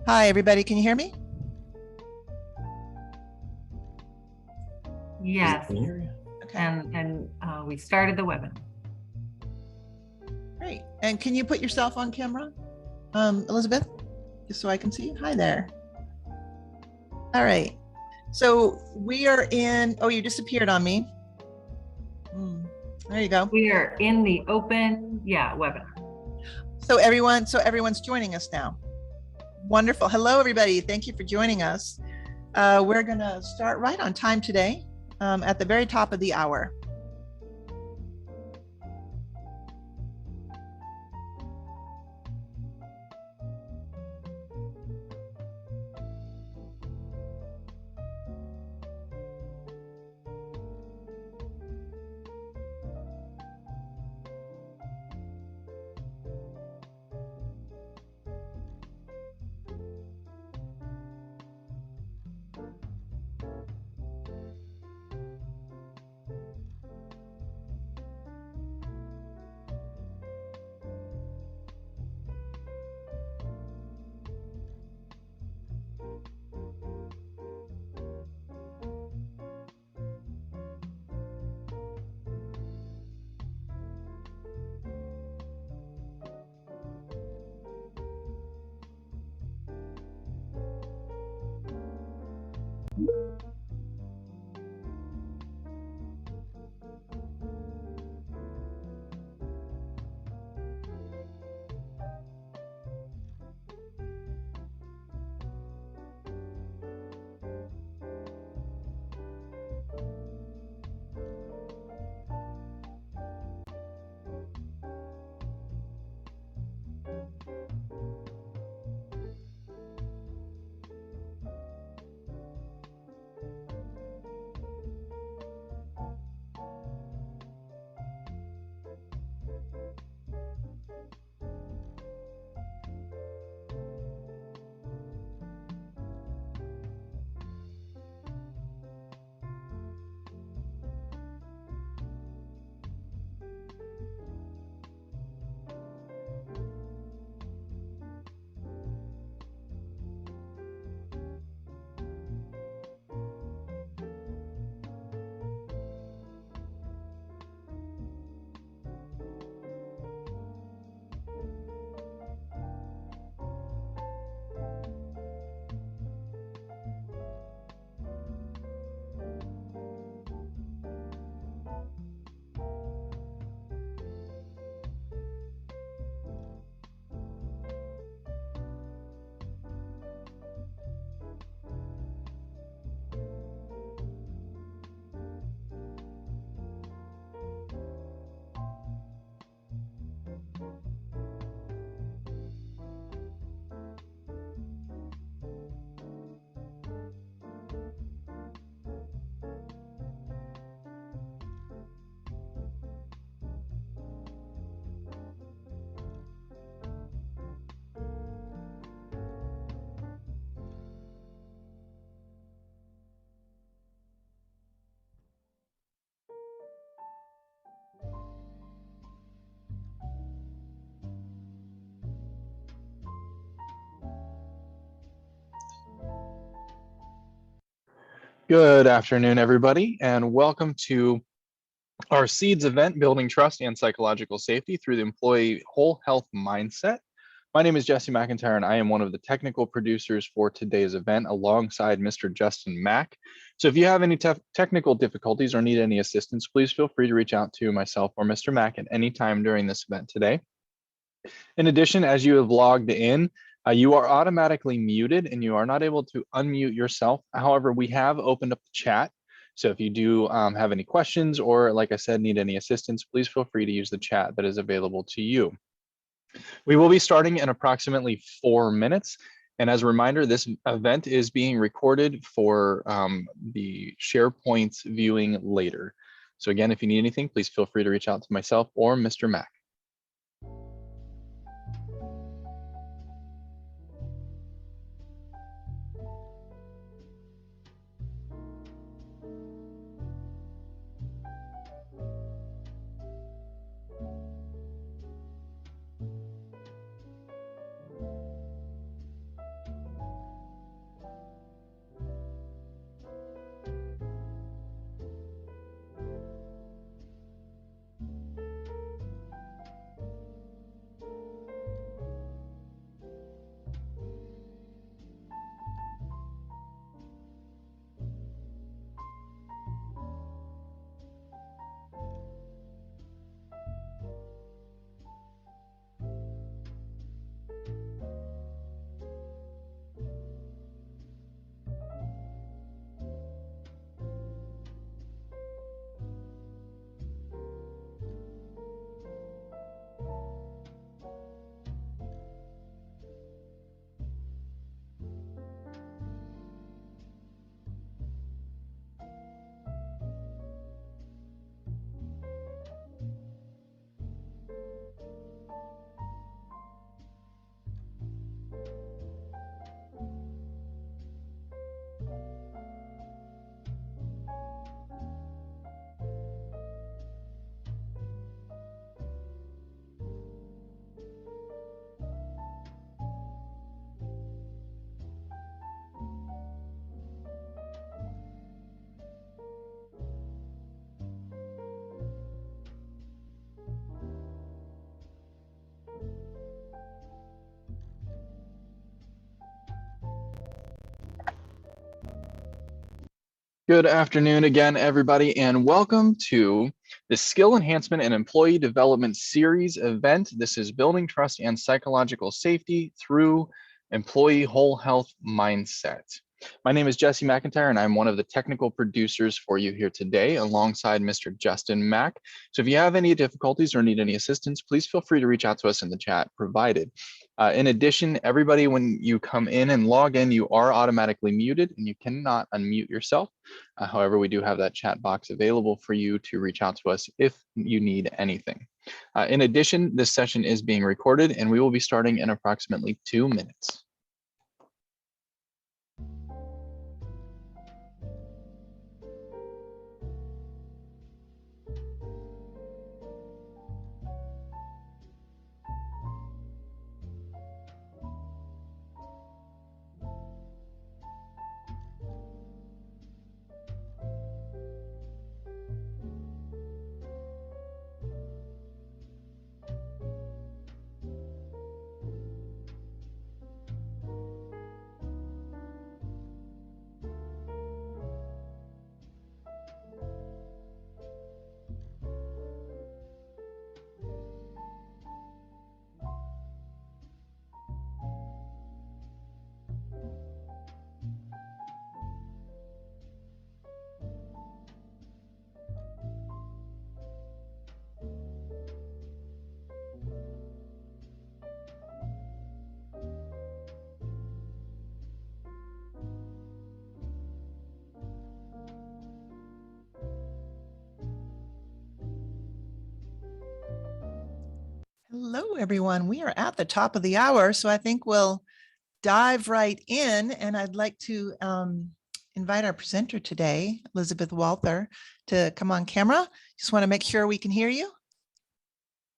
Hi, everybody. Can you hear me? Yes. Okay. And we started the webinar. Great. And can you put yourself on camera, Elizabeth, just so I can see you? Hi there. All right. So we are in, oh, you disappeared on me. There you go. We are in the open, webinar. So everyone's joining us now. Wonderful. Hello, everybody. Thank you for joining us. We're going to start right on time today, at the very top of the hour. Good afternoon, everybody, and welcome to our SEEDS event, Building Trust and Psychological Safety through the Employee Whole Health Mindset. My name is Jesse McIntyre, and I am one of the technical producers for today's event alongside Mr. Justin Mack. So if you have any technical difficulties or need any assistance, please feel free to reach out to myself or Mr. Mack at any time during this event today. In addition, as you have logged in, you are automatically muted and you are not able to unmute yourself. However, we have opened up the chat. So if you do have any questions or, like I said, need any assistance, please feel free to use the chat that is available to you. We will be starting in approximately 4 minutes. And as a reminder, this event is being recorded for the SharePoint viewing later. So again, if you need anything, please feel free to reach out to myself or Mr. Mack. Good afternoon again, everybody, and welcome to the Skill Enhancement and Employee Development Series event. This is Building Trust and Psychological Safety through Employee Whole Health Mindset. My name is Jesse McIntyre, and I'm one of the technical producers for you here today alongside Mr. Justin Mack. So if you have any difficulties or need any assistance, please feel free to reach out to us in the chat provided. In addition, everybody, when you come in and log in, you are automatically muted and you cannot unmute yourself. However, we do have that chat box available for you to reach out to us if you need anything. In addition, this session is being recorded and we will be starting in approximately 2 minutes. Hello, everyone. We are at the top of the hour, so I think we'll dive right in. And I'd like to invite our presenter today, Elizabeth Walther, to come on camera. Just want to make sure we can hear you.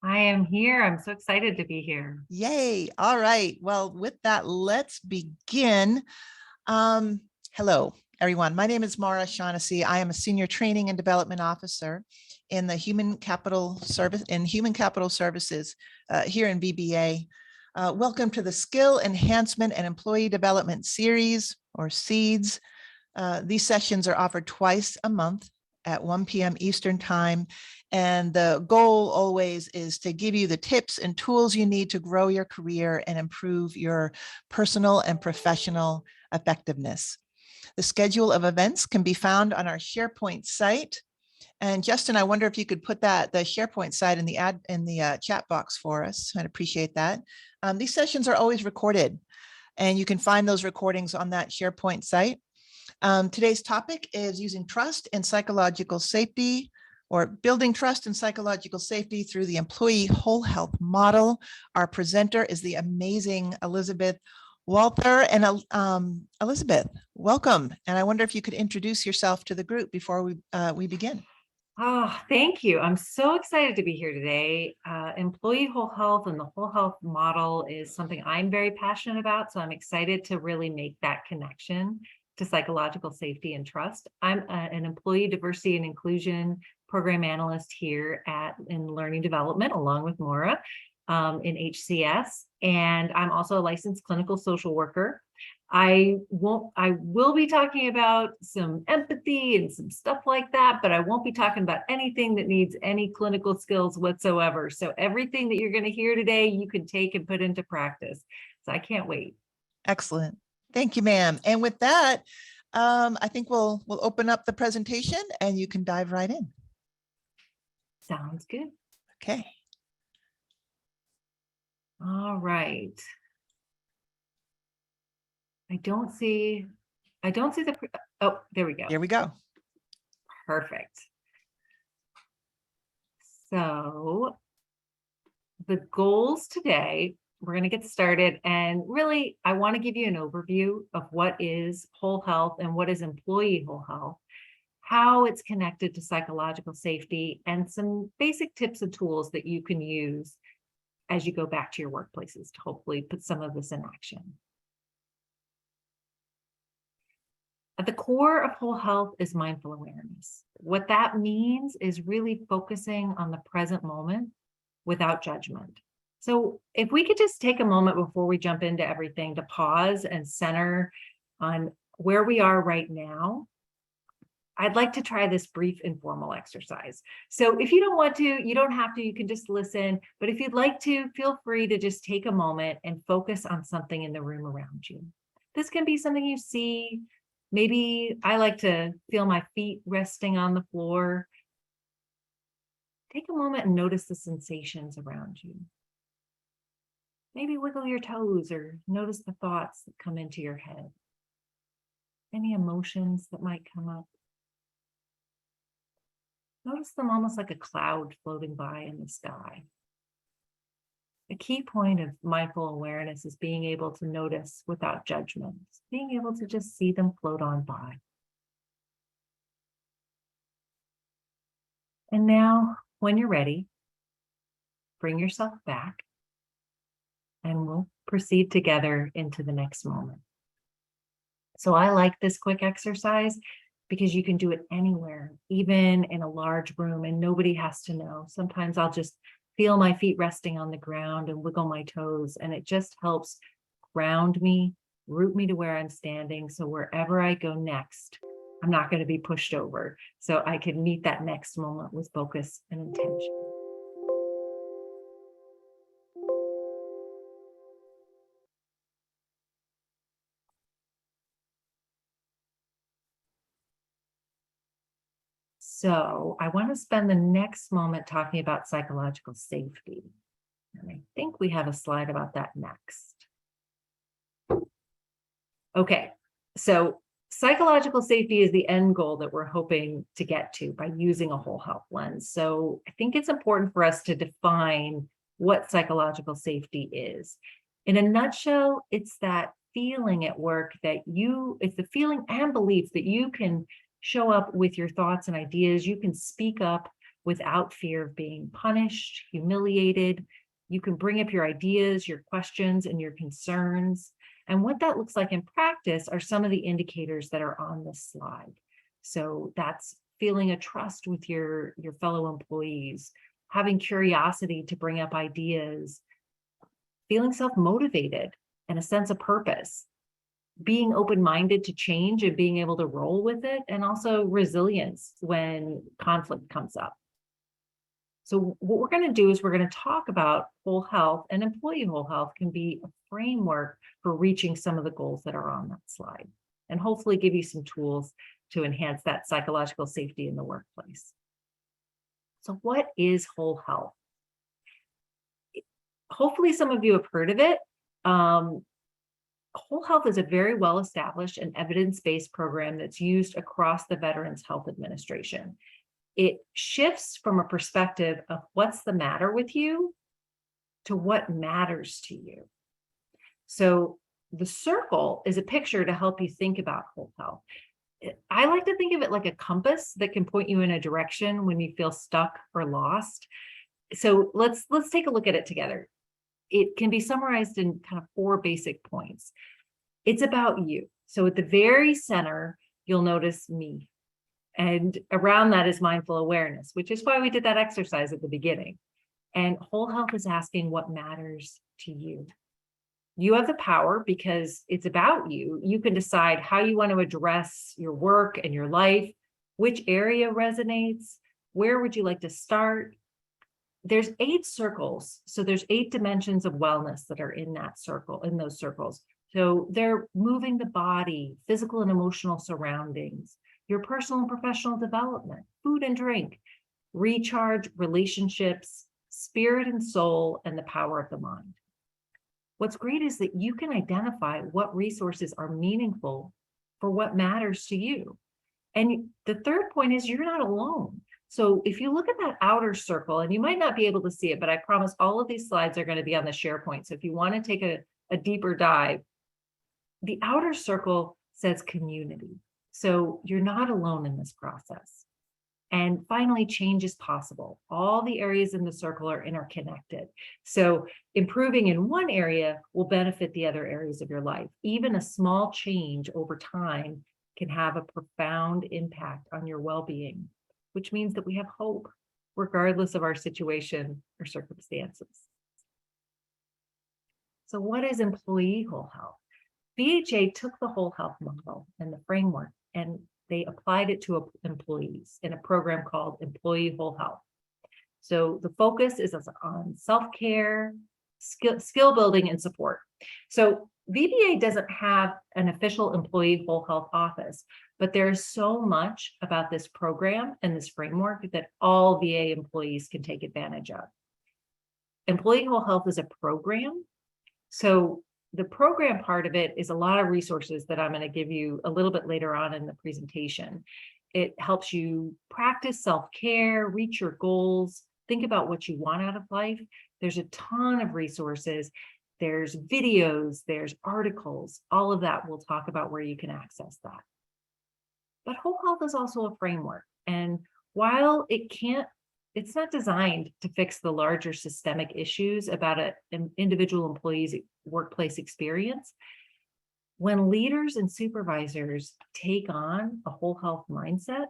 I am here. I'm so excited to be here. Yay. All right. Well, with that, let's begin. Hello, everyone. My name is Mara Shaughnessy. I am a senior training and development officer in the Human Capital Services here in VBA. Welcome to the Skill Enhancement and Employee Development Series, or SEEDS. These sessions are offered twice a month at 1 p.m. Eastern Time. And the goal always is to give you the tips and tools you need to grow your career and improve your personal and professional effectiveness. The schedule of events can be found on our SharePoint site. And Justin, I wonder if you could put the SharePoint site in the chat box for us. I'd appreciate that. These sessions are always recorded, and you can find those recordings on that SharePoint site. Today's topic is using trust and psychological safety, or building trust and psychological safety through the employee whole health model. Our presenter is the amazing Elizabeth Walther. And Elizabeth, welcome. And I wonder if you could introduce yourself to the group before we begin. Oh, thank you. I'm so excited to be here today. Employee whole health and the whole health model is something I'm very passionate about. So I'm excited to really make that connection to psychological safety and trust. I'm an employee diversity and inclusion program analyst here in learning development, along with Maura in HCS. And I'm also a licensed clinical social worker. I will be talking about some empathy and some stuff like that, but I won't be talking about anything that needs any clinical skills whatsoever. So everything that you're going to hear today, you can take and put into practice. So I can't wait. Excellent. Thank you, ma'am. And with that, I think we'll open up the presentation and you can dive right in. Sounds good. Okay. All right. I don't see the, oh, there we go. Here we go. Perfect. So the goals today, we're going to get started. And really, I want to give you an overview of what is whole health and what is employee whole health, how it's connected to psychological safety, and some basic tips and tools that you can use as you go back to your workplaces to hopefully put some of this in action. At the core of whole health is mindful awareness. What that means is really focusing on the present moment without judgment. So if we could just take a moment before we jump into everything to pause and center on where we are right now I'd like to try this brief informal exercise. So if you don't want to, you don't have to, you can just listen. But if you'd like to, feel free to just take a moment and focus on something in the room around you. This can be something you see. Maybe I like to feel my feet resting on the floor. Take a moment and notice the sensations around you. Maybe wiggle your toes or notice the thoughts that come into your head. Any emotions that might come up. Notice them almost like a cloud floating by in the sky. A key point of mindful awareness is being able to notice without judgment, being able to just see them float on by. And now, when you're ready, bring yourself back and we'll proceed together into the next moment. So I like this quick exercise because you can do it anywhere, even in a large room, and nobody has to know. Sometimes I'll just feel my feet resting on the ground and wiggle my toes, and it just helps ground me, root me to where I'm standing. So wherever I go next, I'm not going to be pushed over. So I can meet that next moment with focus and intention. So I want to spend the next moment talking about psychological safety. And I think we have a slide about that next. Okay, so psychological safety is the end goal that we're hoping to get to by using a whole health lens. So I think it's important for us to define what psychological safety is. In a nutshell, it's that feeling at work that it's the feeling and belief that you can show up with your thoughts and ideas. You can speak up without fear of being punished, humiliated. You can bring up your ideas, your questions, and your concerns. And what that looks like in practice are some of the indicators that are on this slide. So that's feeling a trust with your fellow employees, having curiosity to bring up ideas, feeling self-motivated and a sense of purpose, being open-minded to change and being able to roll with it, and also resilience when conflict comes up. So what we're going to do is we're going to talk about whole health, and employee whole health can be a framework for reaching some of the goals that are on that slide, and hopefully give you some tools to enhance that psychological safety in the workplace. So what is whole health? Hopefully some of you have heard of it. Whole health is a very well-established and evidence-based program that's used across the Veterans Health Administration. It shifts from a perspective of what's the matter with you to what matters to you. So the circle is a picture to help you think about whole health. I like to think of it like a compass that can point you in a direction when you feel stuck or lost. So let's take a look at it together. It can be summarized in kind of 4 basic points. It's about you. So at the very center, you'll notice me. And around that is mindful awareness, which is why we did that exercise at the beginning. And whole health is asking what matters to you. You have the power because it's about you. You can decide how you want to address your work and your life, which area resonates, where would you like to start? There's 8 circles. So there's 8 dimensions of wellness that are in that circle, in those circles. So they're moving the body, physical and emotional surroundings, your personal and professional development, food and drink, recharge, relationships, spirit and soul, and the power of the mind. What's great is that you can identify what resources are meaningful for what matters to you. And the third point is you're not alone. So if you look at that outer circle, and you might not be able to see it, but I promise all of these slides are going to be on the SharePoint. So if you want to take a deeper dive, the outer circle says community. So you're not alone in this process. And finally, change is possible. All the areas in the circle are interconnected. So improving in one area will benefit the other areas of your life. Even a small change over time can have a profound impact on your well-being, which means that we have hope, regardless of our situation or circumstances. So what is employee whole health? VHA took the whole health model and the framework and they applied it to employees in a program called Employee Whole Health. So the focus is on self-care, skill building, and support. So VBA doesn't have an official Employee Whole Health office, but there's so much about this program and this framework that all VA employees can take advantage of. Employee Whole Health is a program. So the program part of it is a lot of resources that I'm going to give you a little bit later on in the presentation. It helps you practice self-care, reach your goals, think about what you want out of life. There's a ton of resources. There's videos, there's articles, all of that we'll talk about where you can access that. But whole health is also a framework. And while it's not designed to fix the larger systemic issues about an individual employee's workplace experience, when leaders and supervisors take on a whole health mindset,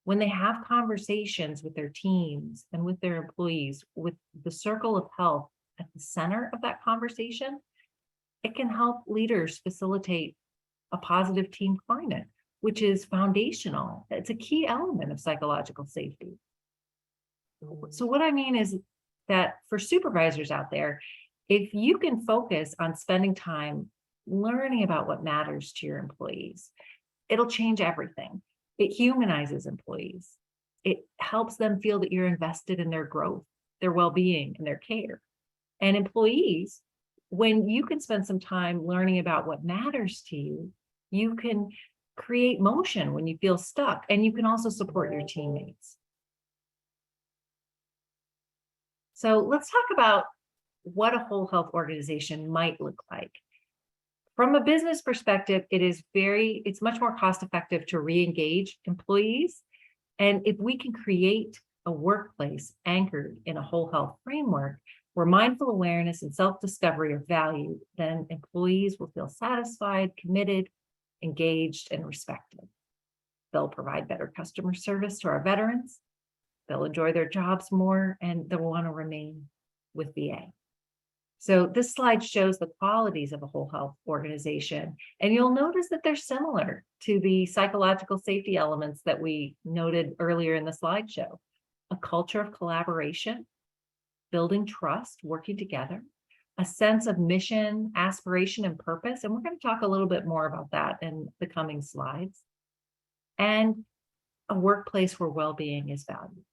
when they have conversations with their teams and with their employees, with the circle of health at the center of that conversation, it can help leaders facilitate a positive team climate, which is foundational. It's a key element of psychological safety. So what I mean is that for supervisors out there, if you can focus on spending time learning about what matters to your employees, it'll change everything. It humanizes employees. It helps them feel that you're invested in their growth, their well-being, and their care. And employees, when you can spend some time learning about what matters to you, you can create motion when you feel stuck, and you can also support your teammates. So let's talk about what a whole health organization might look like. From a business perspective, it's much more cost effective to re-engage employees. And if we can create a workplace anchored in a whole health framework where mindful awareness and self-discovery are valued, then employees will feel satisfied, committed, engaged, and respected. They'll provide better customer service to our veterans. They'll enjoy their jobs more, and they'll want to remain with VA. So this slide shows the qualities of a whole health organization, and you'll notice that they're similar to the psychological safety elements that we noted earlier in the slideshow. A culture of collaboration, building trust, working together, a sense of mission, aspiration, and purpose, and we're going to talk a little bit more about that in the coming slides, and a workplace where well-being is valued.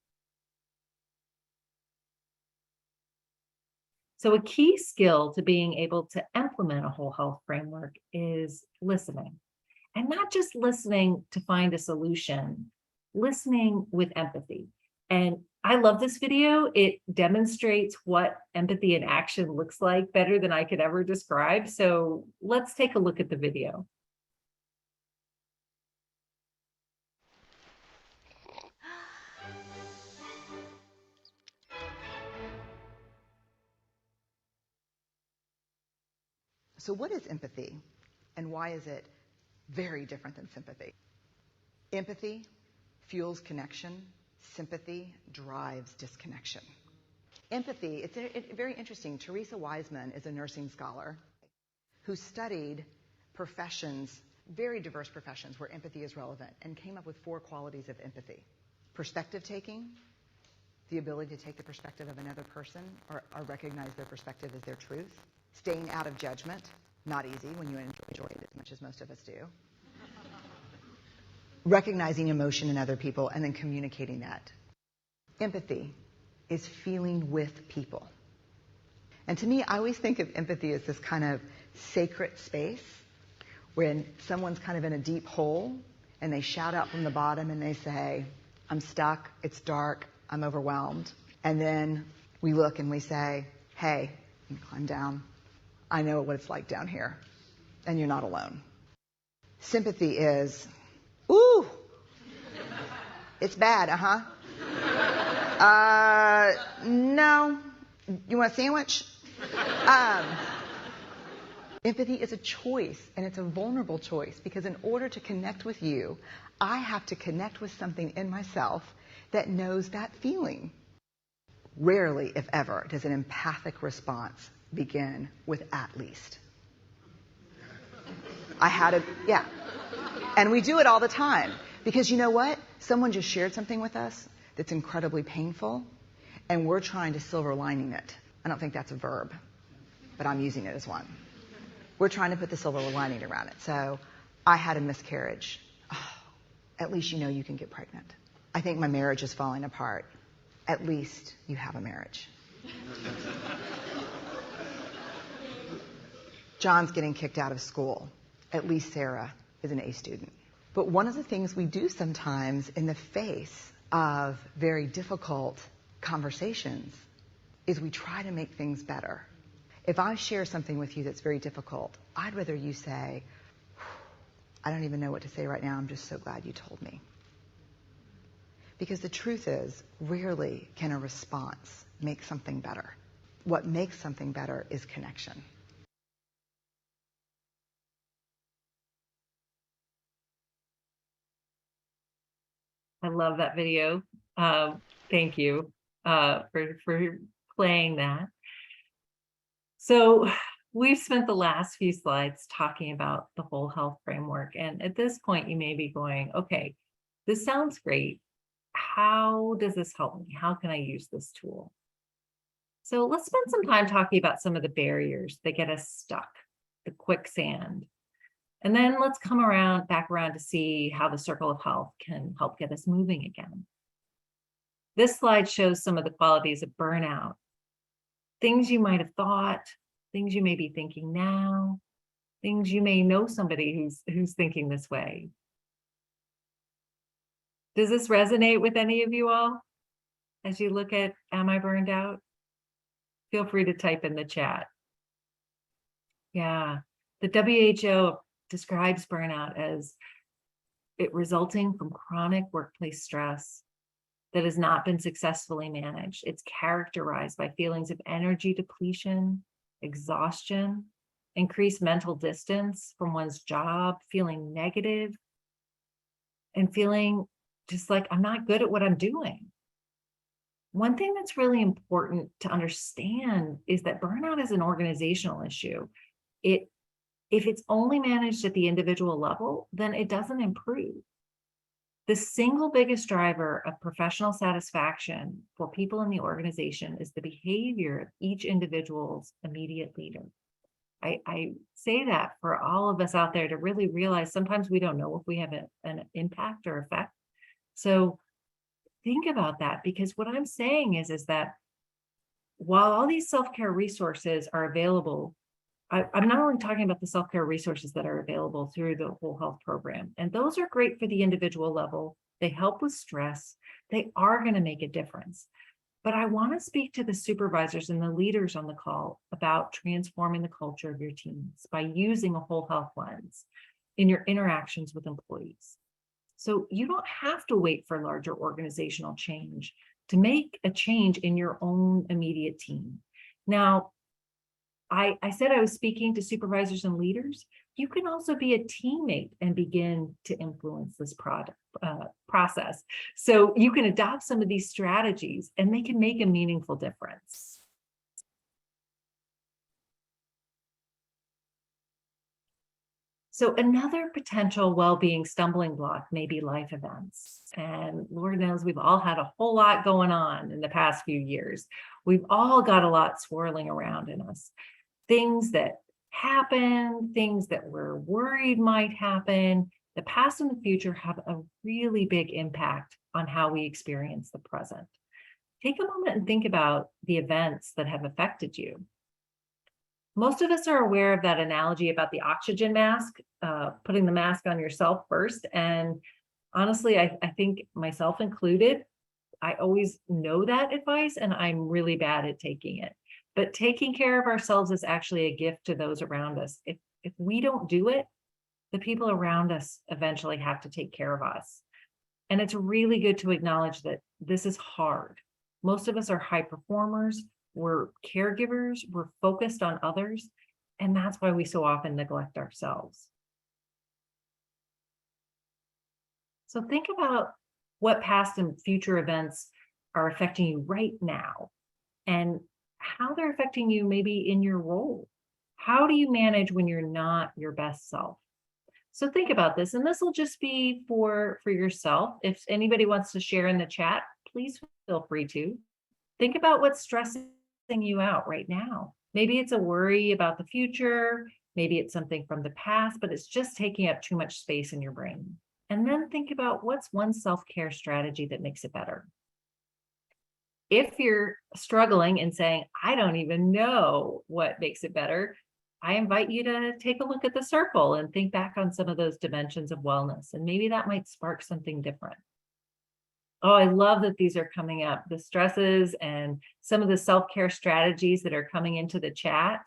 So a key skill to being able to implement a whole health framework is listening. And not just listening to find a solution, listening with empathy. And I love this video. It demonstrates what empathy in action looks like better than I could ever describe. So let's take a look at the video. So what is empathy, and why is it very different than sympathy? Empathy fuels connection. Sympathy drives disconnection. Empathy, it's very interesting. Teresa Wiseman is a nursing scholar who studied professions, very diverse professions where empathy is relevant, and came up with 4 qualities of empathy. Perspective taking, the ability to take the perspective of another person or recognize their perspective as their truth. Staying out of judgment, not easy when you enjoy it as much as most of us do. Recognizing emotion in other people and then communicating that. Empathy is feeling with people. And to me, I always think of empathy as this kind of sacred space when someone's kind of in a deep hole and they shout out from the bottom and they say, I'm stuck, it's dark, I'm overwhelmed. And then we look and we say, hey, you can climb down. I know what it's like down here, and you're not alone. Sympathy is, ooh, it's bad, no, you want a sandwich? Empathy is a choice, and it's a vulnerable choice, because in order to connect with you, I have to connect with something in myself that knows that feeling. Rarely, if ever, does an empathic response begin with at least. And we do it all the time. Because you know what? Someone just shared something with us that's incredibly painful, and we're trying to silver lining it. I don't think that's a verb, but I'm using it as one. We're trying to put the silver lining around it. So I had a miscarriage. Oh, at least you know you can get pregnant. I think my marriage is falling apart. At least you have a marriage. John's getting kicked out of school. At least Sarah is an A student. But one of the things we do sometimes in the face of very difficult conversations is we try to make things better. If I share something with you that's very difficult, I'd rather you say, I don't even know what to say right now. I'm just so glad you told me. Because the truth is, rarely can a response make something better. What makes something better is connection. I love that video. Thank you for playing that. So we've spent the last few slides talking about the whole health framework. And at this point, you may be going, okay, this sounds great. How does this help me? How can I use this tool? So let's spend some time talking about some of the barriers that get us stuck, the quicksand. And then let's come back around to see how the circle of health can help get us moving again. This slide shows some of the qualities of burnout. Things you might have thought, things you may be thinking now, things you may know somebody who's thinking this way. Does this resonate with any of you all as you look at, am I burned out? Feel free to type in the chat. Yeah, the WHO describes burnout as it resulting from chronic workplace stress that has not been successfully managed. It's characterized by feelings of energy depletion, exhaustion, increased mental distance from one's job, feeling negative, and feeling just like I'm not good at what I'm doing. One thing that's really important to understand is that burnout is an organizational issue. If it's only managed at the individual level, then it doesn't improve. The single biggest driver of professional satisfaction for people in the organization is the behavior of each individual's immediate leader. I say that for all of us out there to really realize sometimes we don't know if we have an impact or effect. So think about that, because what I'm saying is that while all these self-care resources are available, I'm not only talking about the self-care resources that are available through the whole health program, and those are great for the individual level. They help with stress. They are going to make a difference. But I want to speak to the supervisors and the leaders on the call about transforming the culture of your teams by using a whole health lens in your interactions with employees. So you don't have to wait for larger organizational change to make a change in your own immediate team. Now, I said I was speaking to supervisors and leaders. You can also be a teammate and begin to influence this process. So you can adopt some of these strategies and they can make a meaningful difference. So another potential well-being stumbling block may be life events. And Lord knows we've all had a whole lot going on in the past few years. We've all got a lot swirling around in us. Things that happen, things that we're worried might happen. The past and the future have a really big impact on how we experience the present. Take a moment and think about the events that have affected you. Most of us are aware of that analogy about the oxygen mask, putting the mask on yourself first. And honestly, I think myself included, I always know that advice and I'm really bad at taking it. But taking care of ourselves is actually a gift to those around us. If we don't do it, the people around us eventually have to take care of us. And it's really good to acknowledge that this is hard. Most of us are high performers, we're caregivers, we're focused on others, and that's why we so often neglect ourselves. So think about what past and future events are affecting you right now and how they're affecting you maybe in your role. How do you manage when you're not your best self? So think about this, and this will just be for yourself. If anybody wants to share in the chat, please feel free to. Think about what's stressing you out right now. Maybe it's a worry about the future. Maybe it's something from the past, but it's just taking up too much space in your brain. And then think about what's one self-care strategy that makes it better. If you're struggling and saying, I don't even know what makes it better, I invite you to take a look at the circle and think back on some of those dimensions of wellness. And maybe that might spark something different. Oh, I love that these are coming up, the stresses and some of the self-care strategies that are coming into the chat.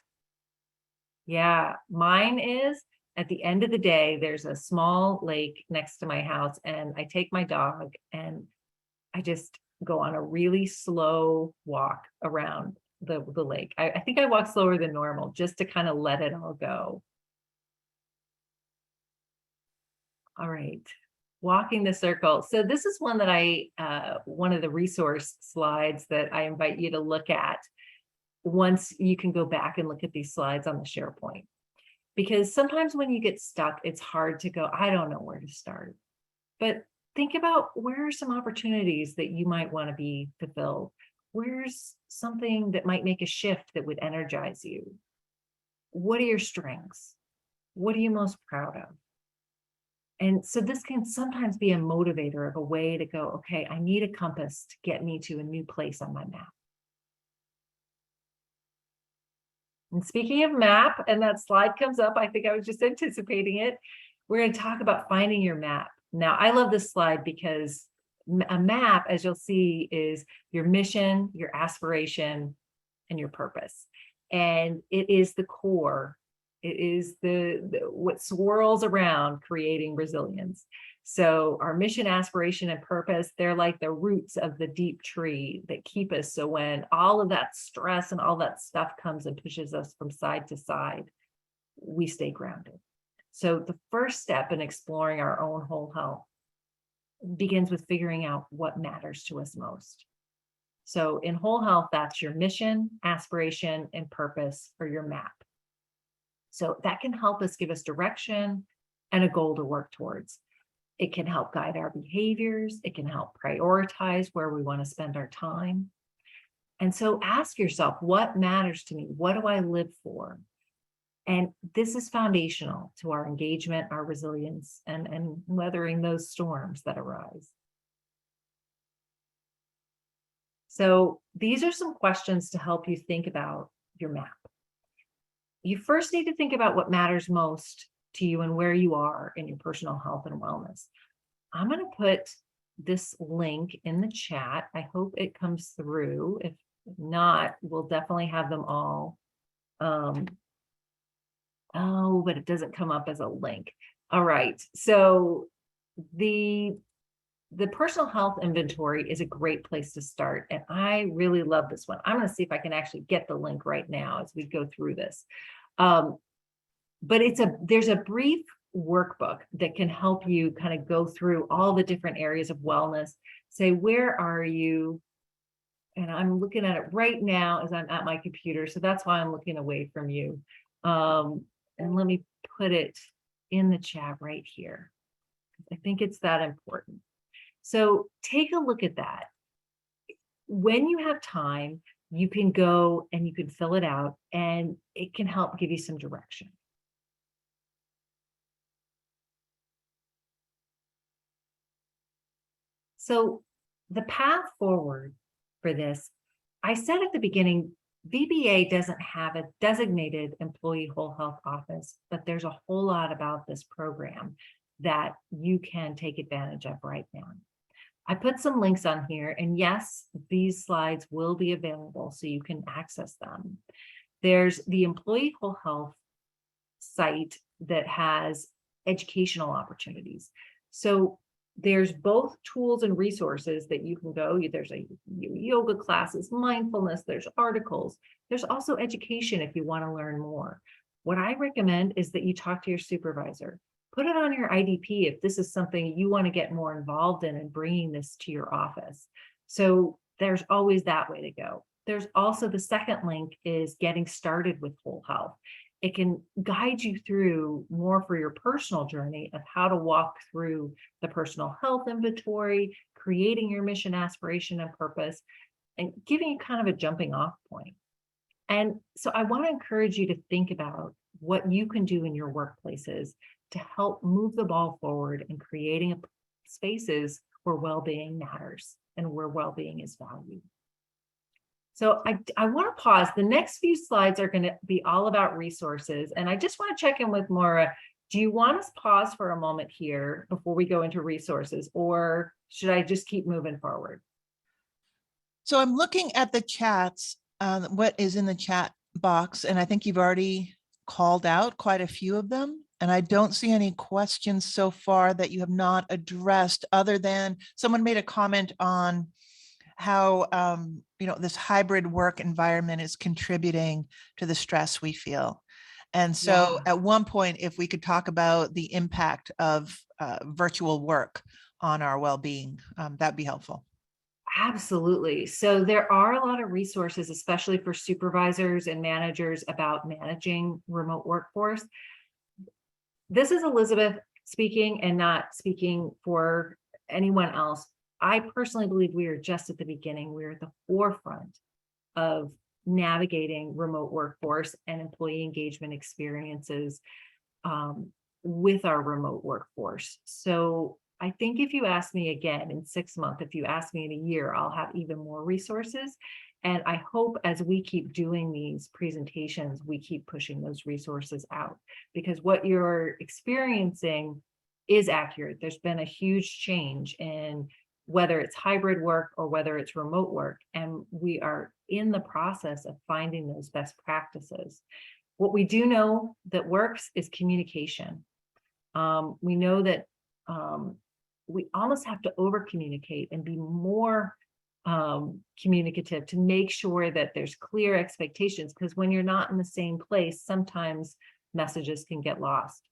Yeah, mine is at the end of the day, there's a small lake next to my house, and I take my dog and I just go on a really slow walk around the lake. I think I walk slower than normal just to kind of let it all go. All right. Walking the circle. So this is one that one of the resource slides that I invite you to look at once you can go back and look at these slides on the SharePoint. Because sometimes when you get stuck, it's hard to go, I don't know where to start. But think about where are some opportunities that you might want to be fulfilled? Where's something that might make a shift that would energize you? What are your strengths? What are you most proud of? And so this can sometimes be a motivator of a way to go, okay, I need a compass to get me to a new place on my map. And speaking of map, and that slide comes up, I think I was just anticipating it. We're going to talk about finding your map. Now, I love this slide because a map, as you'll see, is your mission, your aspiration, and your purpose. And it is the core. It is what swirls around creating resilience. So our mission, aspiration, and purpose, they're like the roots of the deep tree that keep us. So when all of that stress and all that stuff comes and pushes us from side to side, we stay grounded. So the first step in exploring our own whole health begins with figuring out what matters to us most. So in whole health, that's your mission, aspiration, and purpose, or your map. So that can help us give us direction and a goal to work towards. It can help guide our behaviors. It can help prioritize where we want to spend our time. And so ask yourself, what matters to me? What do I live for? And this is foundational to our engagement, our resilience, and weathering those storms that arise. So these are some questions to help you think about your map. You first need to think about what matters most to you and where you are in your personal health and wellness. I'm going to put this link in the chat. I hope it comes through. If not, we'll definitely have them all. Oh, but it doesn't come up as a link. All right. So the personal health inventory is a great place to start. And I really love this one. I'm going to see if I can actually get the link right now as we go through this. But there's a brief workbook that can help you kind of go through all the different areas of wellness. Say, where are you? And I'm looking at it right now as I'm at my computer. So that's why I'm looking away from you. And let me put it in the chat right here. I think it's that important. So take a look at that. When you have time, you can go and you can fill it out, and it can help give you some direction. So the path forward for this, I said at the beginning, VBA doesn't have a designated employee whole health office, but there's a whole lot about this program that you can take advantage of right now. I put some links on here, and yes, these slides will be available so you can access them. There's the employee whole health site that has educational opportunities. So there's both tools and resources that you can go. There's yoga classes, mindfulness, there's articles. There's also education if you want to learn more. What I recommend is that you talk to your supervisor. Put it on your IDP if this is something you want to get more involved in and bringing this to your office. So there's always that way to go. There's also the second link is getting started with whole health. it can guide you through more for your personal journey of how to walk through the personal health inventory, creating your mission, aspiration, and purpose, and giving you kind of a jumping off point. And so I want to encourage you to think about what you can do in your workplaces to help move the ball forward in creating spaces where well-being matters and where well-being is valued. So I want to pause. The next few slides are going to be all about resources. And I just want to check in with Maura. Do you want us to pause for a moment here before we go into resources, or should I just keep moving forward? So I'm looking at the chats, what is in the chat box, and I think you've already called out quite a few of them. And I don't see any questions so far that you have not addressed, other than someone made a comment on how this hybrid work environment is contributing to the stress we feel. And so at one point, if we could talk about the impact of virtual work on our well-being, that'd be helpful. Absolutely. So there are a lot of resources, especially for supervisors and managers, about managing remote workforce. This is Elizabeth speaking, and not speaking for anyone else. I personally believe we are just at the beginning. We're at the forefront of navigating remote workforce and employee engagement experiences with our remote workforce. So I think if you ask me again in 6 months, if you ask me in a year, I'll have even more resources. And I hope as we keep doing these presentations, we keep pushing those resources out, because what you're experiencing is accurate. There's been a huge change in whether it's hybrid work or whether it's remote work. And we are in the process of finding those best practices. What we do know that works is communication. We know that we almost have to over communicate and be more communicative to make sure that there's clear expectations, because when you're not in the same place, sometimes messages can get lost.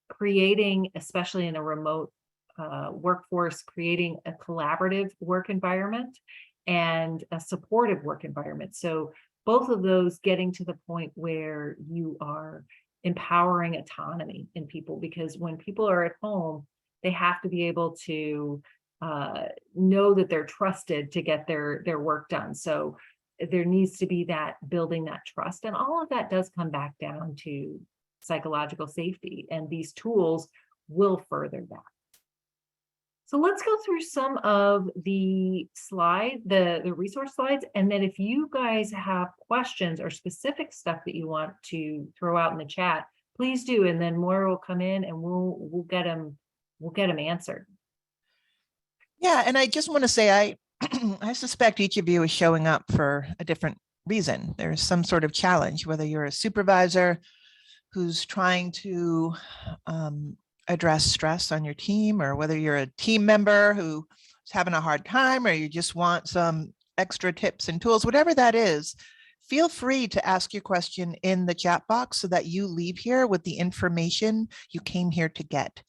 Creating, especially in a remote workforce, creating a collaborative work environment and a supportive work environment. So both of those, getting to the point where you are empowering autonomy in people, because when people are at home, they have to be able to know that they're trusted to get their work done. So there needs to be that building that trust, and all of that does come back down to psychological safety, and these tools will further that. So let's go through some of the slides, the resource slides, and then if you guys have questions or specific stuff that you want to throw out in the chat, please do, and then Maura will come in and we'll get them answered. Yeah, and I just want to say I suspect each of you is showing up for a different reason. There's some sort of challenge, whether you're a supervisor who's trying to address stress on your team, or whether you're a team member who's having a hard time, or you just want some extra tips and tools, whatever that is. Feel free to ask your question in the chat box so that you leave here with the information you came here to get.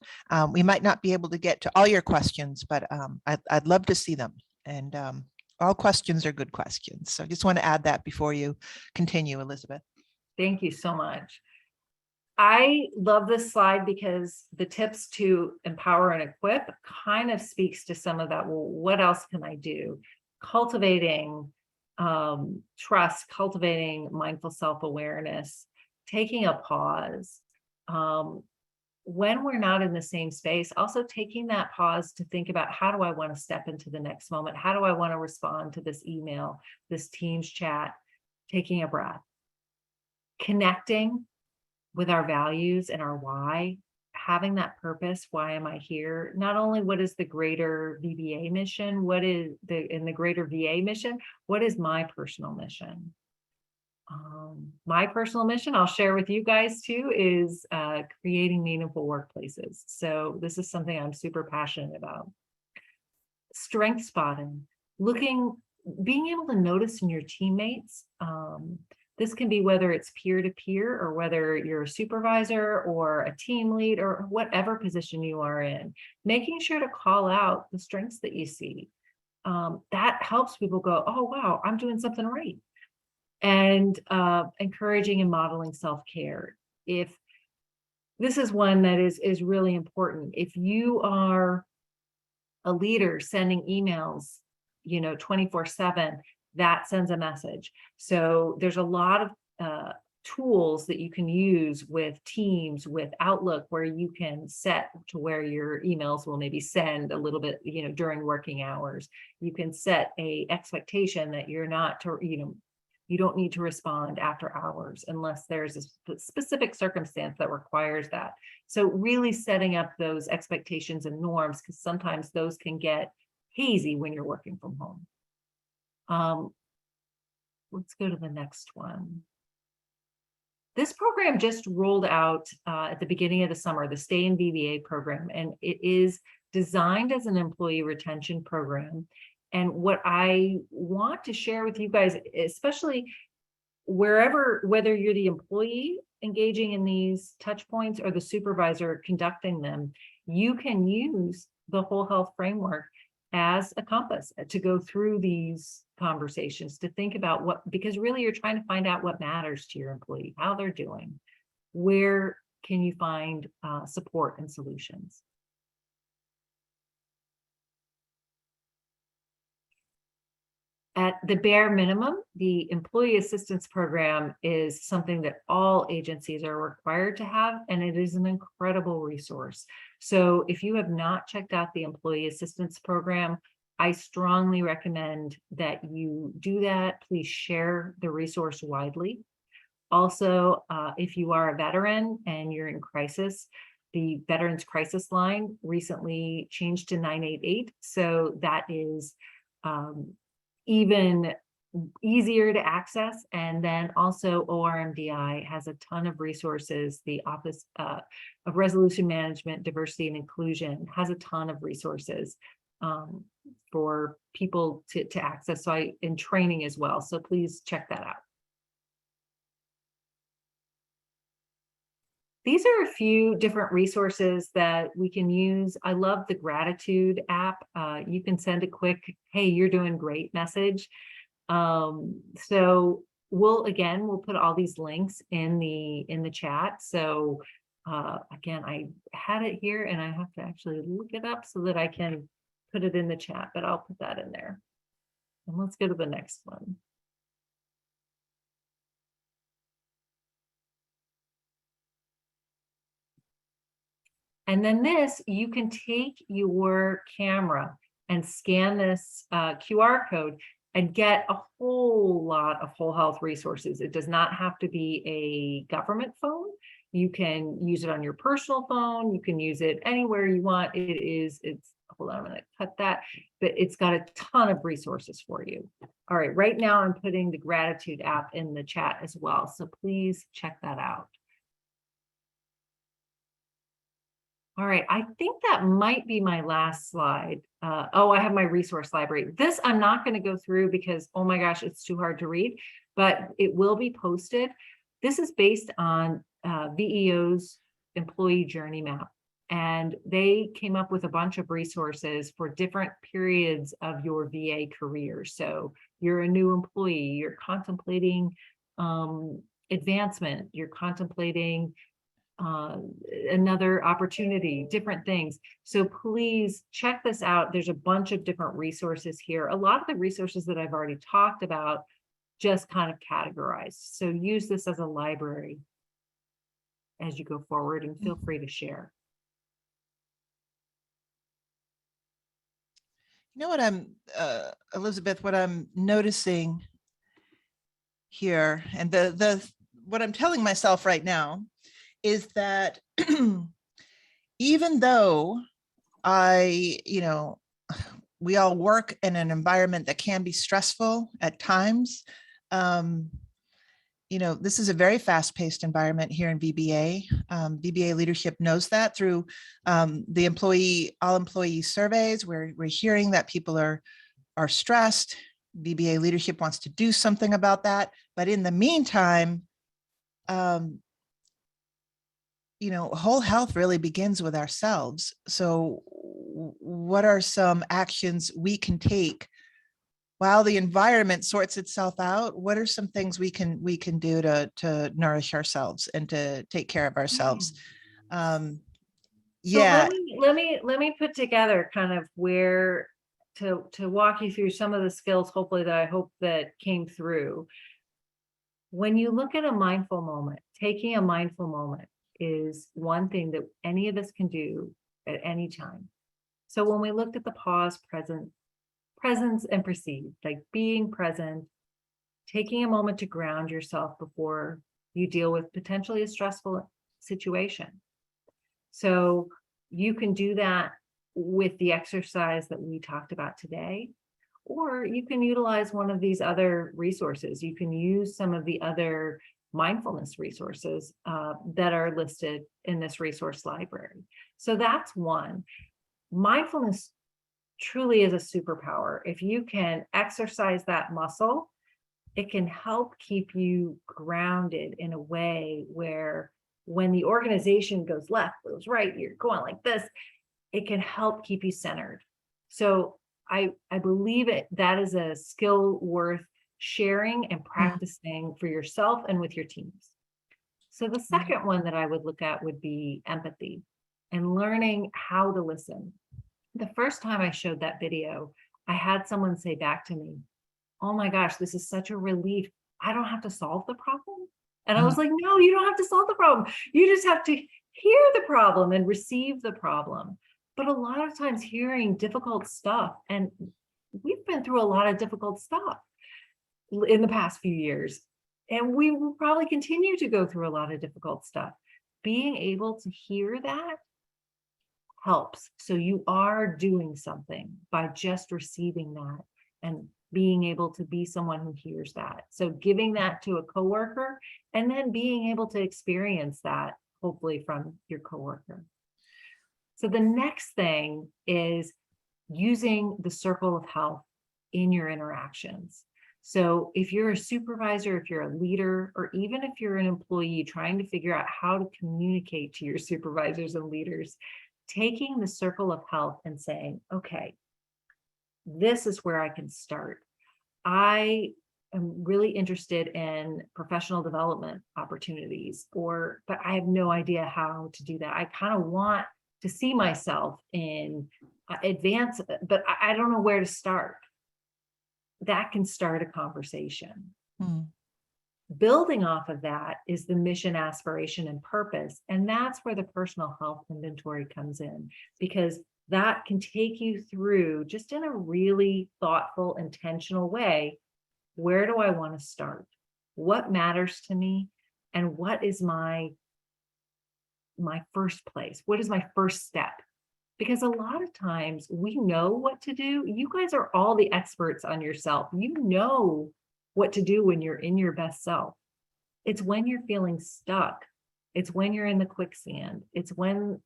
We might not be able to get to all your questions, but I'd love to see them. And all questions are good questions. So I just want to add that before you continue, Elizabeth. Thank you so much. I love this slide because the tips to empower and equip kind of speaks to some of that. Well, what else can I do? Cultivating trust, cultivating mindful self-awareness, taking a pause. When we're not in the same space, also taking that pause to think about, how do I want to step into the next moment? How do I want to respond to this email, this Teams chat? Taking a breath, connecting with our values and our why, having that purpose. Why am I here? Not only what is the greater VBA mission, what is in the greater VA mission, what is my personal mission? My personal mission, I'll share with you guys too, is creating meaningful workplaces. So this is something I'm super passionate about. Strength spotting, being able to notice in your teammates. This can be whether it's peer-to-peer, or whether you're a supervisor or a team lead, or whatever position you are in, making sure to call out the strengths that you see. That helps people go, oh, wow, I'm doing something right. and encouraging and modeling self-care. If this is one that is really important. If you are a leader sending emails, 24/7, that sends a message. So there's a lot of tools that you can use with Teams, with Outlook, where you can set to where your emails will maybe send a little bit, during working hours. You can set a expectation that you're not to, you don't need to respond after hours unless there's a specific circumstance that requires that. So really setting up those expectations and norms, because sometimes those can get hazy when you're working from home. Let's go to the next one. This program just rolled out at the beginning of the summer, the Stay in VBA program, and it is designed as an employee retention program. And what I want to share with you guys, especially whether you're the employee engaging in these touch points or the supervisor conducting them, you can use the whole health framework as a compass to go through these conversations, to think about because really you're trying to find out what matters to your employee, how they're doing, where can you find support and solutions. At the bare minimum, the employee assistance program is something that all agencies are required to have, and it is an incredible resource. So if you have not checked out the employee assistance program, I strongly recommend that you do that. Please share the resource widely. Also, if you are a veteran and you're in crisis, the Veterans Crisis Line recently changed to 988. So that is even easier to access. And then also ORMDI has a ton of resources. The Office of Resolution Management, Diversity and Inclusion has a ton of resources for people to access. So in training as well. So please check that out. These are a few different resources that we can use. I love the gratitude app. You can send a quick, hey, you're doing great message. So we'll put all these links in the chat. So again, I had it here and I have to actually look it up so that I can put it in the chat, but I'll put that in there. And let's go to the next one. And then you can take your camera and scan this QR code and get a whole lot of whole health resources. It does not have to be a government phone. You can use it on your personal phone. You can use it anywhere you want. Hold on, I'm going to cut that, but it's got a ton of resources for you. All right, right now I'm putting the gratitude app in the chat as well. So please check that out. All right, I think that might be my last slide. I have my resource library. This I'm not going to go through because, oh my gosh, it's too hard to read, but it will be posted. This is based on VEO's employee journey map, and they came up with a bunch of resources for different periods of your VA career. So you're a new employee, you're contemplating advancement, you're contemplating another opportunity, different things. So please check this out. There's a bunch of different resources here. A lot of the resources that I've already talked about just kind of categorized. So use this as a library as you go forward, and feel free to share. You know what Elizabeth, what I'm noticing here, and what I'm telling myself right now is that even though we all work in an environment that can be stressful at times, this is a very fast-paced environment here in VBA. VBA leadership knows that through the all employee surveys. We're hearing that people are stressed. VBA leadership wants to do something about that. But in the meantime, whole health really begins with ourselves. So what are some actions we can take while the environment sorts itself out, what are some things we can do to nourish ourselves and to take care of ourselves? So Yeah. let me put together kind of where to walk you through some of the skills, hopefully, that I hope that came through. When you look at a mindful moment, taking a mindful moment is one thing that any of us can do at any time. So when we looked at the pause, presence and perceive, like being present, taking a moment to ground yourself before you deal with potentially a stressful situation. So you can do that with the exercise that we talked about today, or you can utilize one of these other resources. You can use some of the other mindfulness resources that are listed in this resource library. So that's one. Mindfulness truly is a superpower. If you can exercise that muscle, it can help keep you grounded in a way where when the organization goes left, goes right, you're going like this, it can help keep you centered. So I believe that is a skill worth sharing and practicing for yourself and with your teams. So the second one that I would look at would be empathy and learning how to listen. The first time I showed that video, I had someone say back to me, "Oh my gosh, this is such a relief. I don't have to solve the problem." And I was like, "No, you don't have to solve the problem. You just have to hear the problem and receive the problem." But a lot of times hearing difficult stuff, and we've been through a lot of difficult stuff in the past few years, and we will probably continue to go through a lot of difficult stuff. Being able to hear that helps. So you are doing something by just receiving that and being able to be someone who hears that. So giving that to a coworker and then being able to experience that, hopefully, from your coworker. So the next thing is using the circle of health in your interactions. So if you're a supervisor, if you're a leader, or even if you're an employee trying to figure out how to communicate to your supervisors and leaders, taking the circle of health and saying, okay, this is where I can start. I am really interested in professional development opportunities, but I have no idea how to do that. I kind of want to see myself in advance, but I don't know where to start. That can start a conversation. Building off of that is the mission, aspiration, and purpose. And that's where the personal health inventory comes in, because that can take you through, just in a really thoughtful, intentional way, where do I want to start? What matters to me? And what is my first place? What is my first step? Because a lot of times we know what to do. You guys are all the experts on yourself. You know what to do when you're in your best self. It's when you're feeling stuck. It's when you're in the quicksand. It's when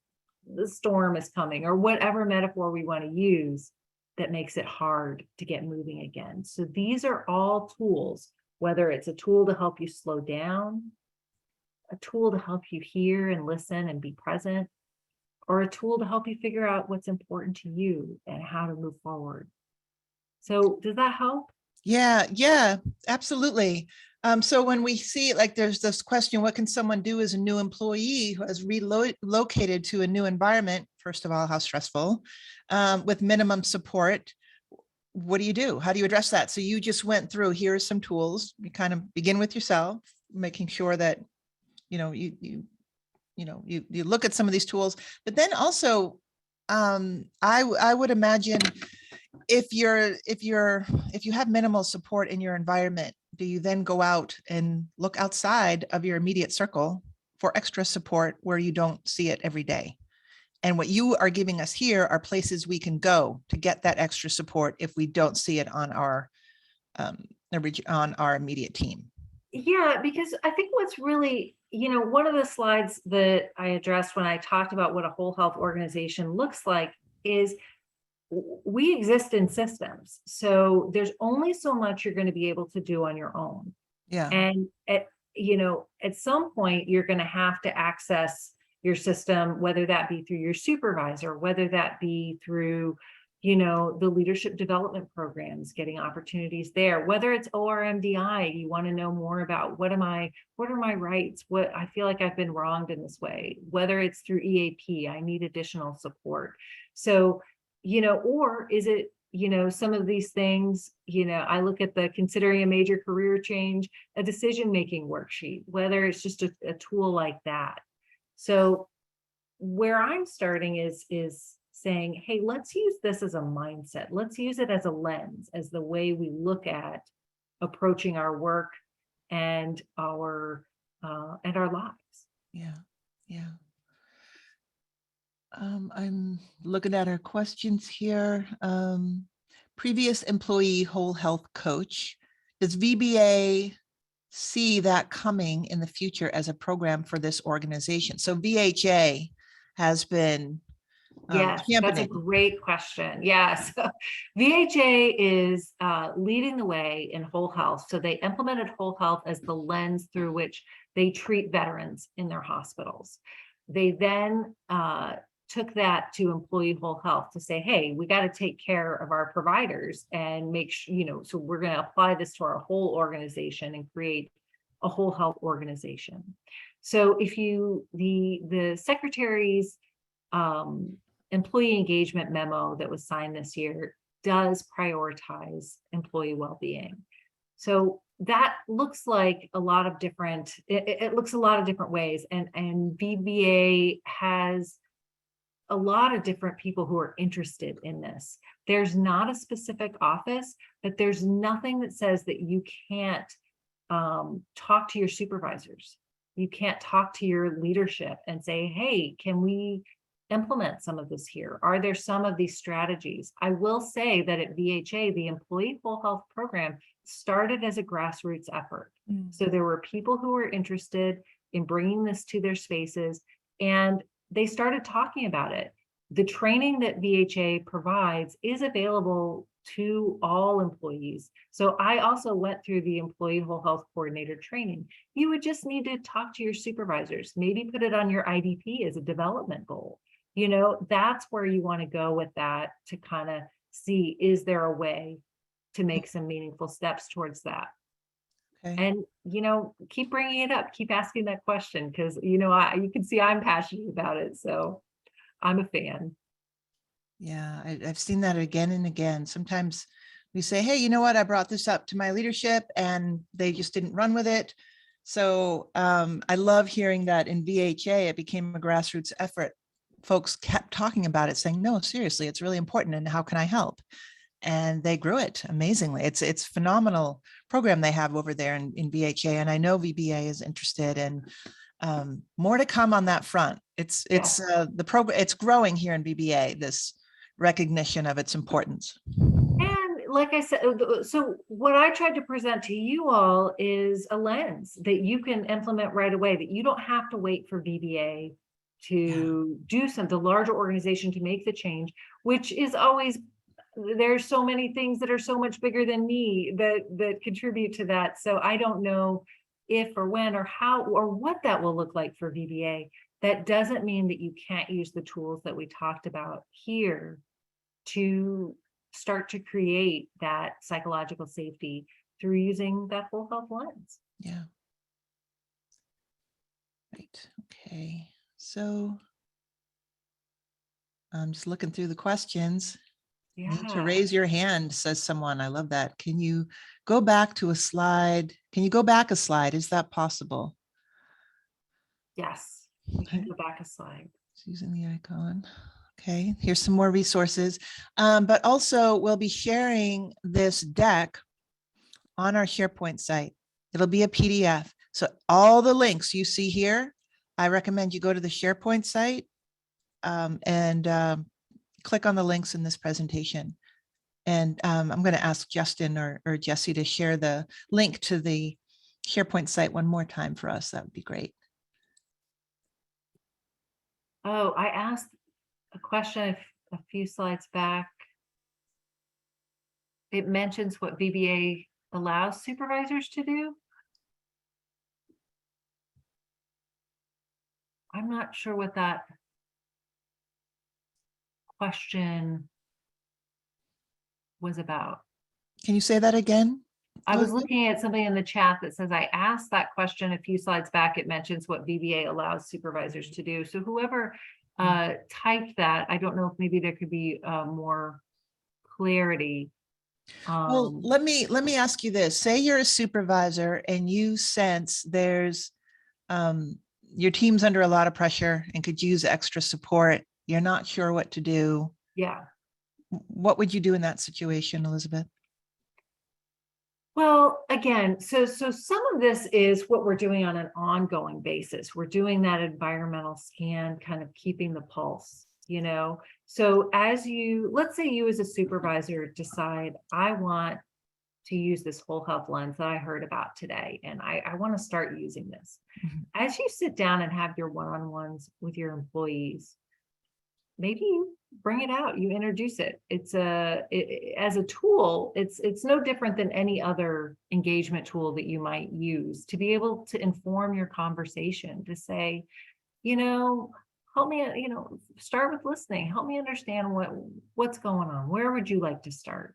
the storm is coming, or whatever metaphor we want to use, that makes it hard to get moving again. So these are all tools, whether it's a tool to help you slow down, a tool to help you hear and listen and be present, or a tool to help you figure out what's important to you and how to move forward. So does that help? Yeah, absolutely. So when we see, like, there's this question, what can someone do as a new employee who has relocated to a new environment? First of all, how stressful, with minimum support. What do you do? How do you address that? So you just went through, here are some tools. You kind of begin with yourself, making sure that, you look at some of these tools, but then also, I would imagine, if you have minimal support in your environment, do you then go out and look outside of your immediate circle for extra support where you don't see it every day? And what you are giving us here are places we can go to get that extra support if we don't see it on our immediate team. Yeah, because I think what's really, one of the slides that I addressed when I talked about what a whole health organization looks like is we exist in systems. So there's only so much you're going to be able to do on your own. Yeah. And at some point, you're going to have to access your system, whether that be through your supervisor, whether that be through the leadership development programs, getting opportunities there, whether it's ORMDI, you want to know more about what are my rights, what I feel like I've been wronged in this way, whether it's through EAP, I need additional support. So, or is it, some of these things, I look at the considering a major career change, a decision-making worksheet, whether it's just a tool like that. So where I'm starting is saying, hey, let's use this as a mindset. Let's use it as a lens, as the way we look at approaching our work and our lives. Yeah. Yeah. I'm looking at our questions here. Previous employee whole health coach. Does VBA see that coming in the future as a program for this organization? So VHA has been Yes, that's a championing. great question. Yes, VHA is leading the way in whole health. So they implemented whole health as the lens through which they treat veterans in their hospitals. They then took that to employee whole health to say, hey, we got to take care of our providers and make sure, so we're going to apply this to our whole organization and create a whole health organization. So if the secretary's employee engagement memo that was signed this year does prioritize employee well-being. So that looks like a lot of different, it looks a lot of different ways. And VBA has a lot of different people who are interested in this. There's not a specific office, but there's nothing that says that you can't talk to your supervisors. You can't talk to your leadership and say, hey, can we implement some of this here? Are there some of these strategies? I will say that at VHA, the employee whole health program started as a grassroots effort. So there were people who were interested in bringing this to their spaces, and they started talking about it. The training that VHA provides is available to all employees. So I also went through the employee whole health coordinator training. You would just need to talk to your supervisors, maybe put it on your IDP as a development goal. That's where you want to go with that, to kind of see, is there a way to make some meaningful steps towards that? Okay. And, keep bringing it up, keep asking that question, because, you can see I'm passionate about it. So I'm a fan. Yeah, I've seen that again and again. Sometimes we say, hey, you know what? I brought this up to my leadership and they just didn't run with it. So I love hearing that in VHA, it became a grassroots effort. Folks kept talking about it, saying, no, seriously, it's really important. And how can I help? And they grew it amazingly. It's phenomenal program they have over there in VHA. And I know VBA is interested, and more to come on that front. It's the program, it's growing here in VBA, this recognition of its importance. And like I said, so what I tried to present to you all is a lens that you can implement right away, that you don't have to wait for VBA to do the larger organization to make the change, which is always, there's so many things that are so much bigger than me that contribute to that. So I don't know if or when or how or what that will look like for VBA. That doesn't mean that you can't use the tools that we talked about here to start to create that psychological safety through using that whole health lens. Yeah. Right. Okay. So I'm just looking through the questions. Yeah. Need to raise your hand, says someone. I love that. Can you go back to a slide? Can you go back a slide? Is that possible? Yes. We can go back a slide. Just using the icon. Okay, here's some more resources. But also we'll be sharing this deck on our SharePoint site. It'll be a PDF. So all the links you see here, I recommend you go to the SharePoint site and click on the links in this presentation. And I'm going to ask Justin or Jesse to share the link to the SharePoint site one more time for us. That would be great. Oh, I asked a question a few slides back. It mentions what VBA allows supervisors to do. I'm not sure what that question was about. Can you say that again? I was Elizabeth? looking at something in the chat that says, I asked that question a few slides back. It mentions what VBA allows supervisors to do. So whoever typed that, I don't know if maybe there could be more clarity. Well, let me ask you this. Say you're a supervisor and you sense there's your team's under a lot of pressure and could use extra support. You're not sure what to do. Yeah. What would you do in that situation, Elizabeth? Well, again, so some of this is what we're doing on an ongoing basis. We're doing that environmental scan, kind of keeping the pulse, you know? So as you, let's say you as a supervisor decide, I want to use this whole health lens that I heard about today, and I want to start using this. Mhm. As you sit down and have your one-on-ones with your employees, maybe you bring it out, you introduce it. It's as a tool, it's no different than any other engagement tool that you might use to be able to inform your conversation, to say, you know, help me, you know, start with listening. Help me understand what's going on. Where would you like to start?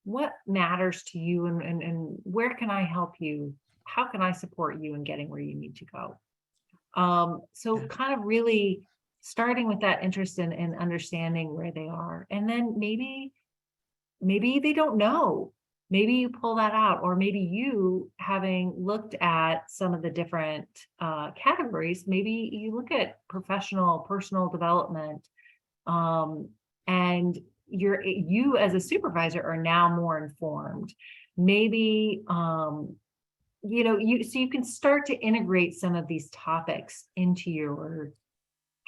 What matters to you, and where can I help you? How can I support you in getting where you need to go? So Yeah. kind of really starting with that interest in understanding where they are. And then maybe they don't know. Maybe you pull that out, or maybe you, having looked at some of the different categories, maybe you look at personal development, and you as a supervisor are now more informed. Maybe you know, so you can start to integrate some of these topics into your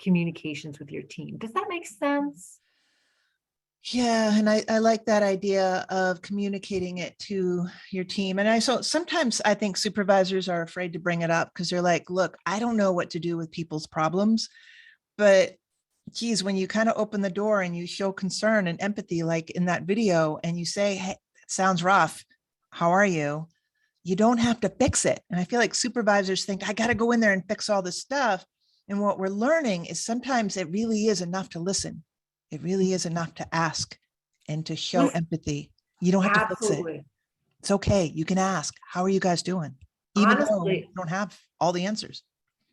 communications with your team. Does that make sense? Yeah, and I like that idea of communicating it to your team. And so sometimes I think supervisors are afraid to bring it up because they're like, look, I don't know what to do with people's problems. But geez, when you kind of open the door and you show concern and empathy, like in that video, and you say, hey, it sounds rough. How are you? You don't have to fix it. And I feel like supervisors think, I got to go in there and fix all this stuff. And what we're learning is sometimes it really is enough to listen. It really is enough to ask and to show Listen, empathy. You don't have to fix it. absolutely. It's okay. You can ask, how are you guys doing? Even though you Honestly, don't have all the answers.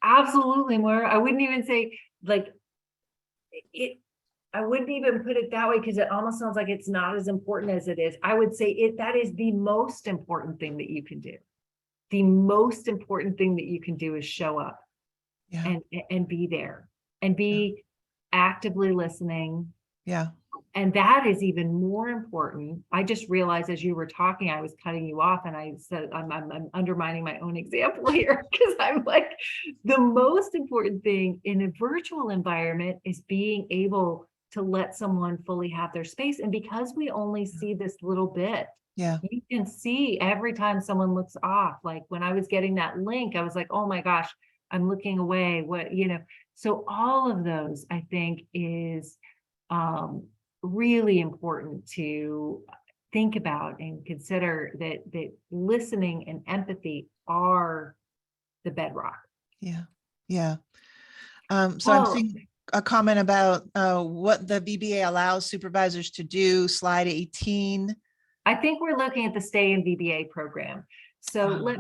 absolutely, Moira. I wouldn't even say like it. I wouldn't even put it that way, because it almost sounds like it's not as important as it is. I would say that is the most important thing that you can do. The most important thing that you can do is show up Yeah. and be there and be actively listening. Yeah. And that is even more important. I just realized as you were talking, I was cutting you off, and I said, I'm undermining my own example here, because I'm like, the most important thing in a virtual environment is being able to let someone fully have their space. And because we only see this little bit, Yeah. you can see every time someone looks off. Like when I was getting that link, I was like, oh my gosh, I'm looking away. What, you know, so all of those, I think, is really important to think about and consider, that listening and empathy are the bedrock. Yeah. Yeah. So I'm Oh, seeing a comment about what the VBA allows supervisors to do, slide 18. I think we're looking at the Stay in VBA program. So Wow.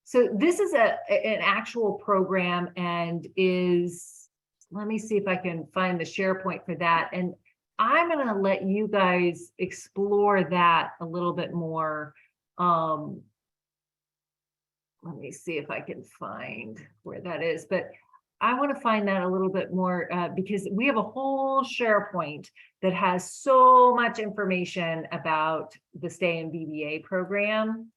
so this is an actual program, and let me see if I can find the SharePoint for that. And I'm going to let you guys explore that a little bit more. Let me see if I can find where that is, but I want to find that a little bit more because we have a whole SharePoint that has so much information about the Stay in VBA program.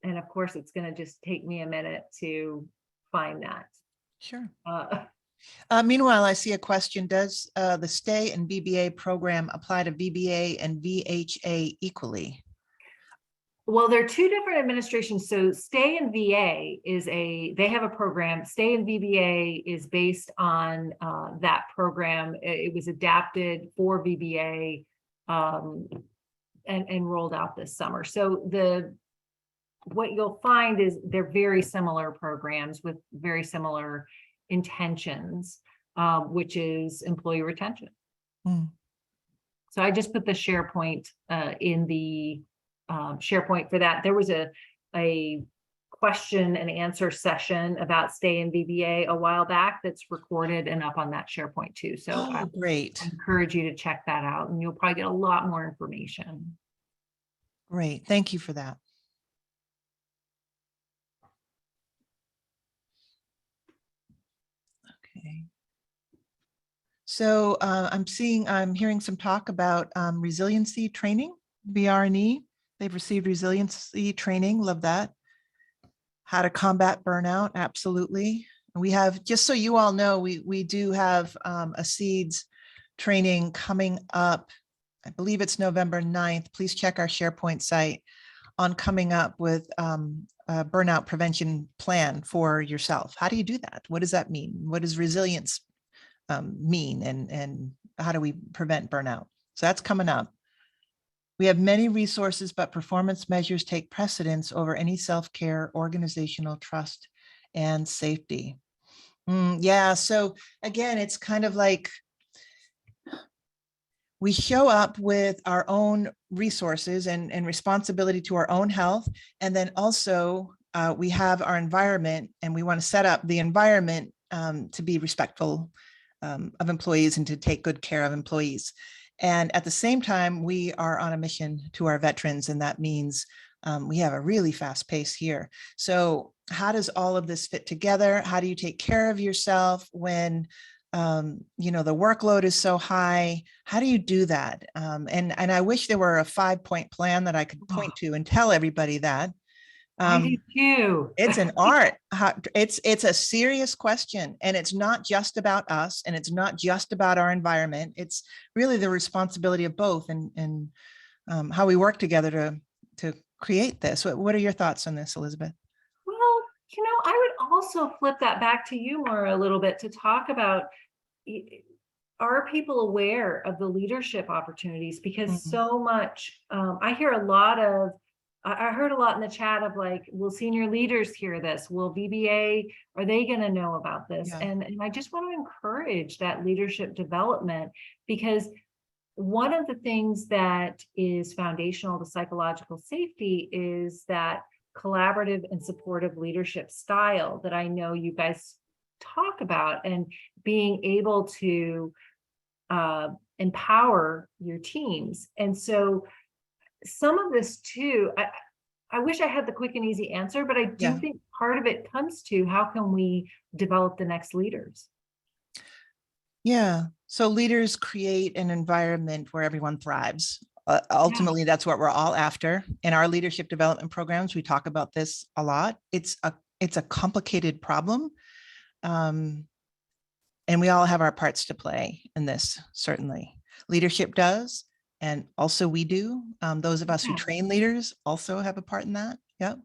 And of course, it's going to just take me a minute to find that. Sure. Uh, Meanwhile, I see a question. Does the Stay and VBA program apply to VBA and VHA equally? Well, there are two different administrations. So Stay in VA they have a program. Stay in VBA is based on that program. It was adapted for VBA and rolled out this summer. So what you'll find is they're very similar programs with very similar intentions. which is employee retention. Hmm. So I just put the SharePoint in the SharePoint for that. There was a question and answer session about stay in VBA a while back that's recorded and up on that SharePoint too. So I Great. encourage you to check that out, and you'll probably get a lot more information. Great. Thank you for that. Okay. So I'm hearing some talk about resiliency training, BR&E. They've received resiliency training. Love that. How to combat burnout. Absolutely. We have, just so you all know, we do have a SEEDS training coming up. I believe it's November 9th. Please check our SharePoint site on coming up with a burnout prevention plan for yourself. How do you do that? What does that mean? What does resilience mean, and how do we prevent burnout? So that's coming up. We have many resources, but performance measures take precedence over any self-care, organizational trust, and safety. Yeah, so again, it's kind of like we show up with our own resources and responsibility to our own health. And then also we have our environment, and we want to set up the environment to be respectful of employees and to take good care of employees. And at the same time, we are on a mission to our veterans, and that means we have a really fast pace here. So how does all of this fit together? How do you take care of yourself when the workload is so high? How do you do that? And I wish there were a 5-point plan that I could point to and tell everybody that. I do too. It's an art. It's a serious question, and it's not just about us, and it's not just about our environment. It's really the responsibility of both, and how we work together to create this. What are your thoughts on this, Elizabeth? Well, I would also flip that back to you more a little bit to talk about, are people aware of the leadership opportunities? Because so much, I heard a lot in the chat of like, will senior leaders hear this? Will VBA, are they going to know about this? Yeah. And I just want to encourage that leadership development, because one of the things that is foundational to psychological safety is that collaborative and supportive leadership style that I know you guys talk about, and being able to empower your teams. And so some of this too, I wish I had the quick and easy answer, but I do think part of it comes to how can we develop the next leaders? Yeah. So leaders create an environment where everyone thrives. Ultimately, that's what we're all after. In our leadership development programs, we talk about this a lot. It's a complicated problem. And we all have our parts to play in this, certainly. Leadership does, and also we do. Those of us who train leaders also have a part in that. Yep,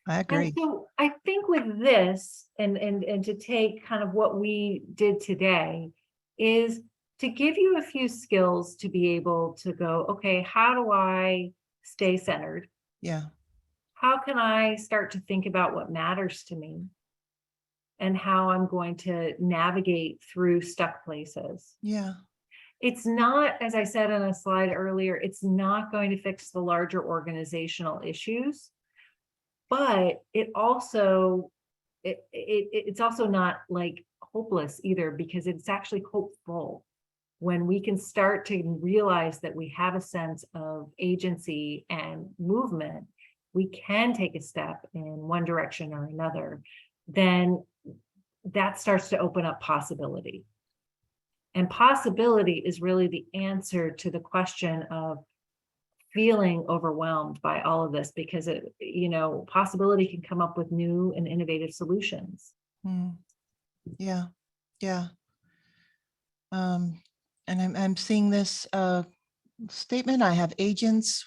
I agree. And so I think with this, and to take kind of what we did today, is to give you a few skills to be able to go, okay, how do I stay centered? Yeah. How can I start to think about what matters to me, and how I'm going to navigate through stuck places? Yeah. It's not, as I said on a slide earlier, it's not going to fix the larger organizational issues, but it's also not like hopeless either, because it's actually hopeful when we can start to realize that we have a sense of agency and movement. We can take a step in one direction or another. Then that starts to open up possibility. And possibility is really the answer to the question of feeling overwhelmed by all of this, because possibility can come up with new and innovative solutions. Yeah. Yeah. And I'm seeing this statement. I have agents.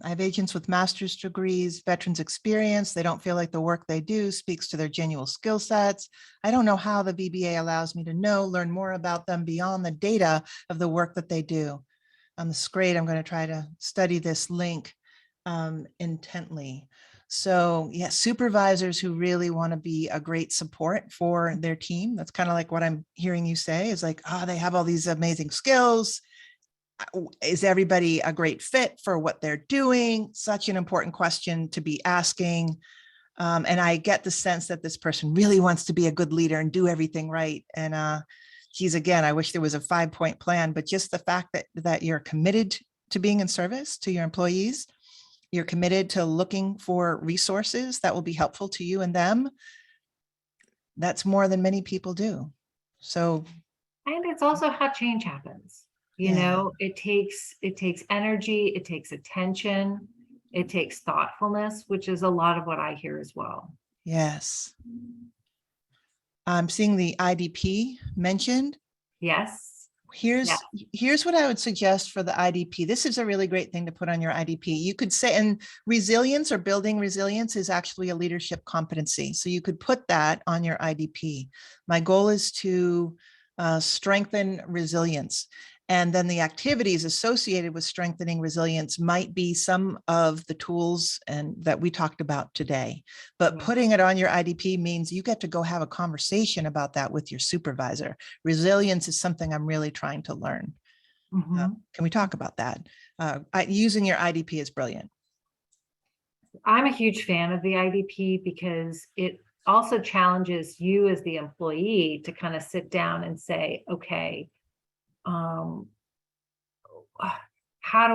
I have agents with master's degrees, veterans experience. They don't feel like the work they do speaks to their genuine skill sets. I don't know how the VBA allows me to learn more about them beyond the data of the work that they do. This is great. I'm going to try to study this link intently. So yeah, supervisors who really want to be a great support for their team. That's kind of like what I'm hearing you say is like, oh, they have all these amazing skills. Is everybody a great fit for what they're doing? Such an important question to be asking. And I get the sense that this person really wants to be a good leader and do everything right. And again, I wish there was a 5-point plan, but just the fact that you're committed to being in service to your employees, you're committed to looking for resources that will be helpful to you and them. That's more than many people do. So, and it's also how change happens. You Yeah. know, it takes energy, it takes attention, it takes thoughtfulness, which is a lot of what I hear as well. yes. I'm seeing the IDP mentioned. Yes. Here's Yeah. here's what I would suggest for the IDP. This is a really great thing to put on your IDP. You could say, and resilience or building resilience is actually a leadership competency. So you could put that on your IDP. My goal is to strengthen resilience. And then the activities associated with strengthening resilience might be some of the tools and that we talked about today. But Yeah. putting it on your IDP means you get to go have a conversation about that with your supervisor. Resilience is something I'm really trying to learn. Mhm. Can we talk about that? Using your IDP is brilliant. I'm a huge fan of the IDP because it also challenges you as the employee to kind of sit down and say, okay, how do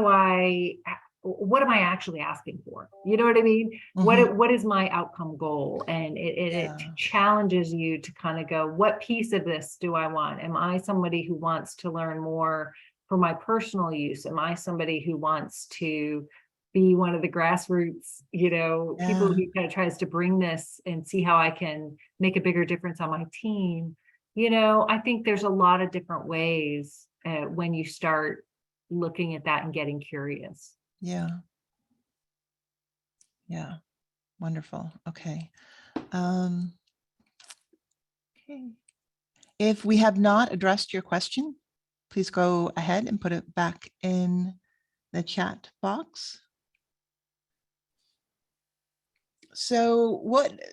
what am I actually asking for? You know what I mean? Mhm. What is my outcome goal? And it Yeah. challenges you to kind of go, what piece of this do I want? Am I somebody who wants to learn more for my personal use? Am I somebody who wants to be one of the grassroots, people Yeah. who kind of tries to bring this and see how I can make a bigger difference on my team? I think there's a lot of different ways when you start looking at that and getting curious. Yeah. Yeah. Wonderful. Okay. Okay. If we have not addressed your question, please go ahead and put it back in the chat box. So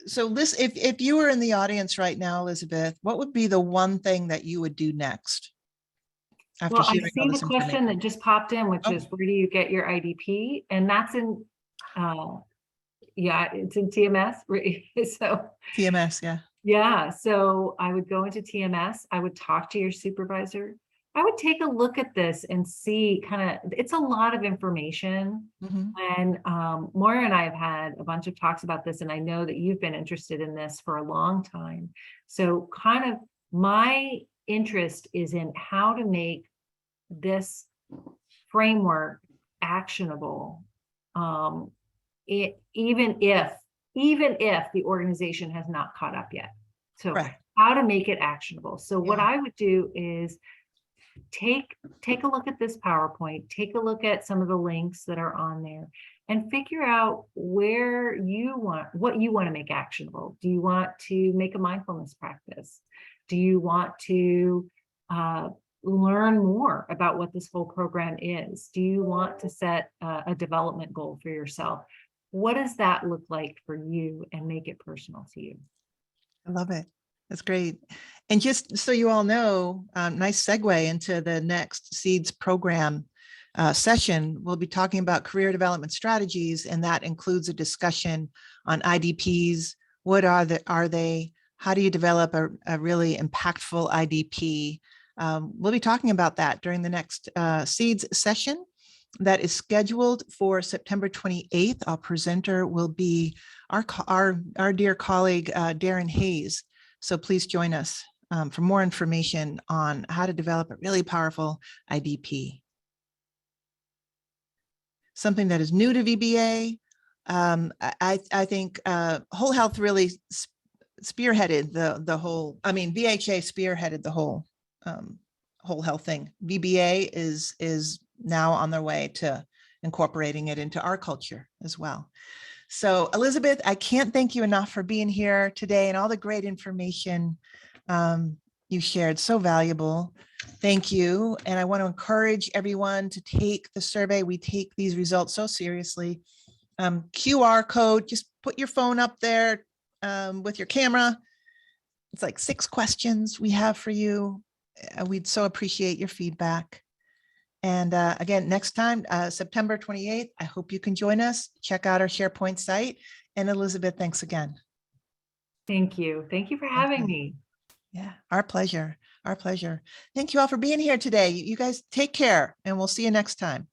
if you were in the audience right now, Elizabeth, what would be the one thing that you would do next? After Well, I hearing all see the this question information? that just popped in, which Oh. is where do you get your IDP? And that's in, it's in TMS. So TMS, yeah. yeah, so I would go into TMS. I would talk to your supervisor. I would take a look at this and see it's a lot of information. Mhm. And Moira and I have had a bunch of talks about this, and I know that you've been interested in this for a long time. So kind of my interest is in how to make this framework actionable, even if the organization has not caught up yet. So Correct. how to make it actionable. So what Yeah. I would do is take a look at this PowerPoint, take a look at some of the links that are on there, and figure out what you want to make actionable. Do you want to make a mindfulness practice? Do you want to learn more about what this whole program is? Do you want to set a development goal for yourself? What does that look like for you, and make it personal to you? I love it. That's great. And just so you all know, nice segue into the next SEEDS program session. We'll be talking about career development strategies, and that includes a discussion on IDPs. What are they? How do you develop a really impactful IDP? We'll be talking about that during the next SEEDS session that is scheduled for September 28th. Our presenter will be our dear colleague, Darren Hayes. So please join us for more information on how to develop a really powerful IDP. Something that is new to VBA. I think Whole Health really spearheaded the whole, VHA spearheaded the whole Whole Health thing. VBA is now on their way to incorporating it into our culture as well. So Elizabeth, I can't thank you enough for being here today and all the great information you shared. So valuable. Thank you. And I want to encourage everyone to take the survey. We take these results so seriously. QR code. Just put your phone up there with your camera. It's like 6 questions we have for you. We'd so appreciate your feedback. And again, next time, September 28th, I hope you can join us. Check out our SharePoint site. And Elizabeth, thanks again. Thank you. Thank you for having Okay. me. Yeah, our pleasure. Our pleasure. Thank you all for being here today. You guys take care, and we'll see you next time.